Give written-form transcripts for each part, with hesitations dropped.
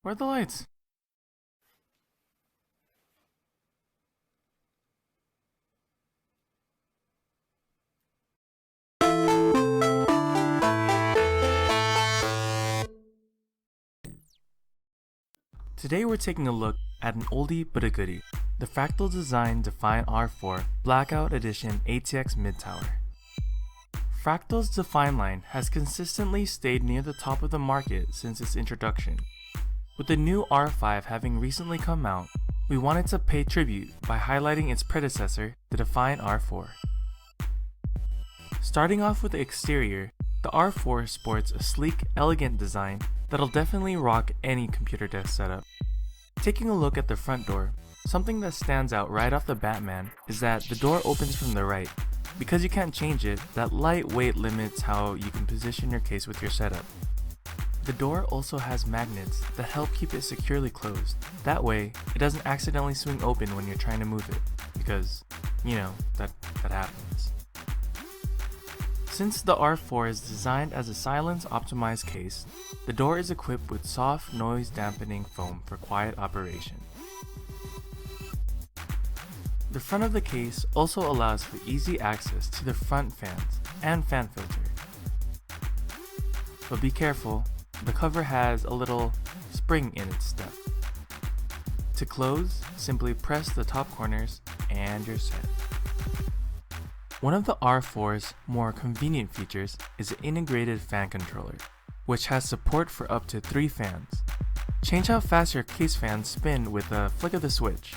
Where are the lights? Today we're taking a look at an oldie but a goodie, the Fractal Design Define R4 Blackout Edition ATX Mid-Tower. Fractal's Define line has consistently stayed near the top of the market since its introduction. With the new R5 having recently come out, we wanted to pay tribute by highlighting its predecessor, the Define R4. Starting off with the exterior, the R4 sports a sleek, elegant design that'll definitely rock any computer desk setup. Taking a look at the front door, something that stands out right off the bat is that the door opens from the right. Because you can't change it, that light weight limits how you can position your case with your setup. The door also has magnets that help keep it securely closed. That way, it doesn't accidentally swing open when you're trying to move it, because, you know, that happens. Since the R4 is designed as a silence-optimized case, the door is equipped with soft noise-dampening foam for quiet operation. The front of the case also allows for easy access to the front fans and fan filter. But be careful, the cover has a little spring in its step. To close, simply press the top corners and you're set. One of the R4's more convenient features is an integrated fan controller, which has support for up to 3 fans. Change how fast your case fans spin with a flick of the switch.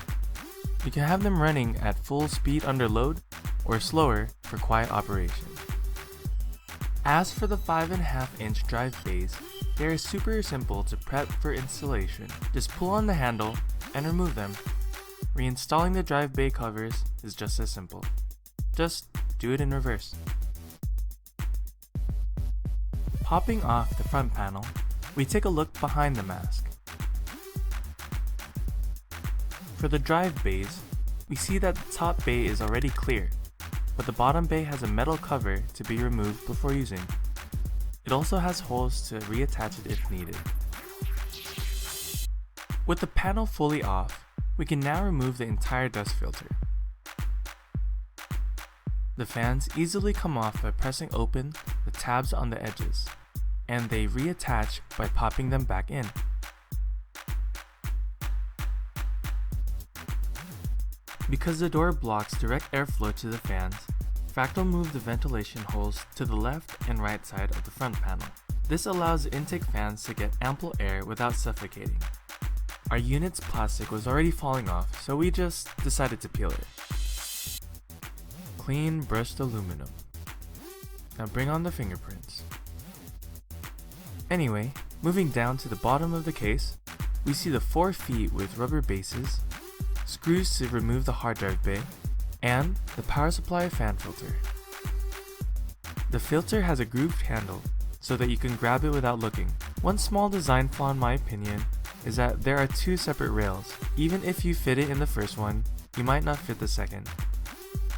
You can have them running at full speed under load or slower for quiet operation. As for the 5.5-inch drive bays, they are super simple to prep for installation. Just pull on the handle and remove them. Reinstalling the drive bay covers is just as simple. Just do it in reverse. Popping off the front panel, we take a look behind the mask. For the drive bays, we see that the top bay is already clear, but the bottom bay has a metal cover to be removed before using. It also has holes to reattach it if needed. With the panel fully off, we can now remove the entire dust filter. The fans easily come off by pressing open the tabs on the edges, and they reattach by popping them back in. Because the door blocks direct airflow to the fans, Fractal moved the ventilation holes to the left and right side of the front panel. This allows the intake fans to get ample air without suffocating. Our unit's plastic was already falling off, so we just decided to peel it. Clean brushed aluminum. Now bring on the fingerprints. Anyway, moving down to the bottom of the case, we see the 4 feet with rubber bases, screws to remove the hard drive bay, and the power supply fan filter. The filter has a grooved handle so that you can grab it without looking. One small design flaw in my opinion is that there are 2 separate rails. Even if you fit it in the first one, you might not fit the second.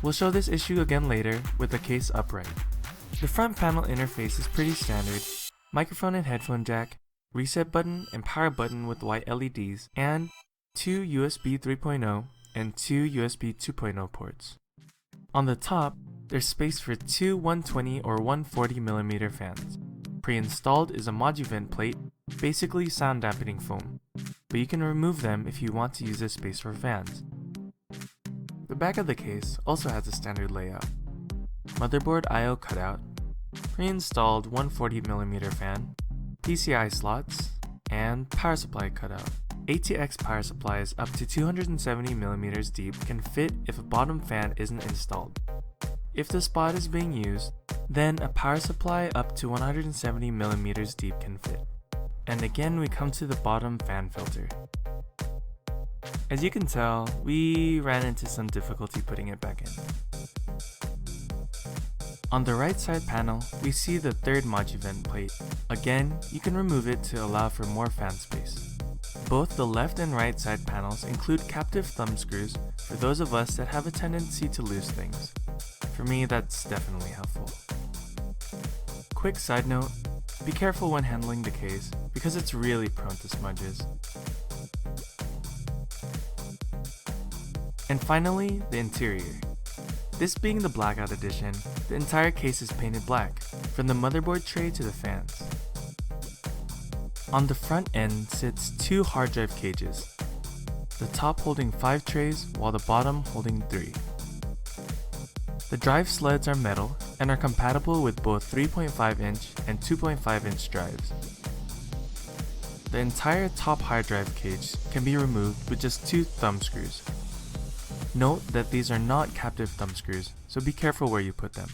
We'll show this issue again later with the case upright. The front panel interface is pretty standard: microphone and headphone jack, reset button and power button with white LEDs, and 2 USB 3.0 and 2 USB 2.0 ports. On the top, there's space for 2 120 or 140mm fans. Pre-installed is a Moduvent plate, basically sound dampening foam, but you can remove them if you want to use this space for fans. The back of the case also has a standard layout: motherboard I/O cutout, pre-installed 140mm fan, PCI slots, and power supply cutout. ATX power supplies up to 270mm deep can fit if a bottom fan isn't installed. If the spot is being used, then a power supply up to 170mm deep can fit. And again we come to the bottom fan filter. As you can tell, we ran into some difficulty putting it back in. On the right side panel, we see the third Moduvent plate. Again, you can remove it to allow for more fan space. Both the left and right side panels include captive thumb screws for those of us that have a tendency to lose things. For me, that's definitely helpful. Quick side note, Be careful when handling the case because it's really prone to smudges. And finally, the interior. This being the Blackout edition, the entire case is painted black, from the motherboard tray to the fans. On the front end sits 2 hard drive cages, the top holding 5 trays while the bottom holding 3. The drive sleds are metal and are compatible with both 3.5 inch and 2.5 inch drives. The entire top hard drive cage can be removed with just 2 thumb screws. Note that these are not captive thumb screws, so be careful where you put them.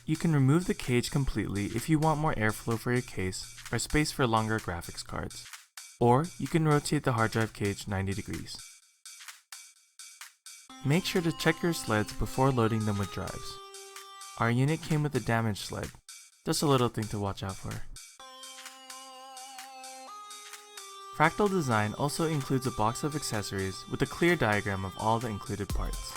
You can remove the cage completely if you want more airflow for your case or space for longer graphics cards, or you can rotate the hard drive cage 90 degrees. Make sure to check your sleds before loading them with drives. Our unit came with a damaged sled, just a little thing to watch out for. Fractal Design also includes a box of accessories with a clear diagram of all the included parts.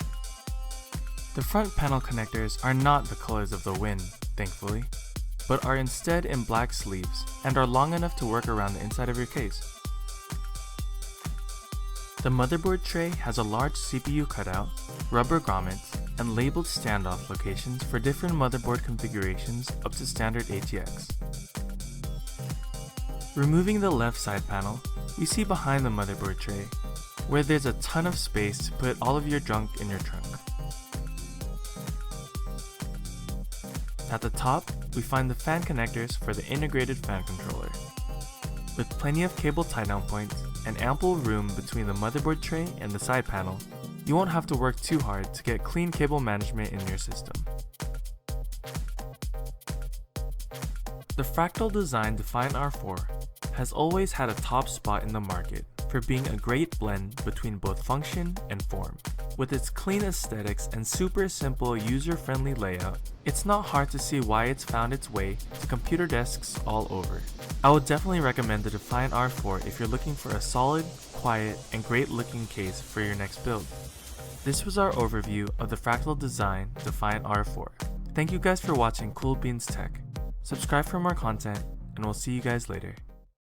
The front panel connectors are not the colors of the wind, thankfully, but are instead in black sleeves and are long enough to work around the inside of your case. The motherboard tray has a large CPU cutout, rubber grommets, and labeled standoff locations for different motherboard configurations up to standard ATX. Removing the left side panel, we see behind the motherboard tray, where there's a ton of space to put all of your junk in your trunk. At the top, we find the fan connectors for the integrated fan controller. With plenty of cable tie-down points and ample room between the motherboard tray and the side panel, you won't have to work too hard to get clean cable management in your system. The Fractal Design Define R4 has always had a top spot in the market for being a great blend between both function and form. With its clean aesthetics and super simple user-friendly layout, it's not hard to see why it's found its way to computer desks all over. I would definitely recommend the Define R4 if you're looking for a solid, quiet, and great looking case for your next build. This was our overview of the Fractal Design Define R4. Thank you guys for watching Cool Beans Tech. Subscribe for more content, and we'll see you guys later.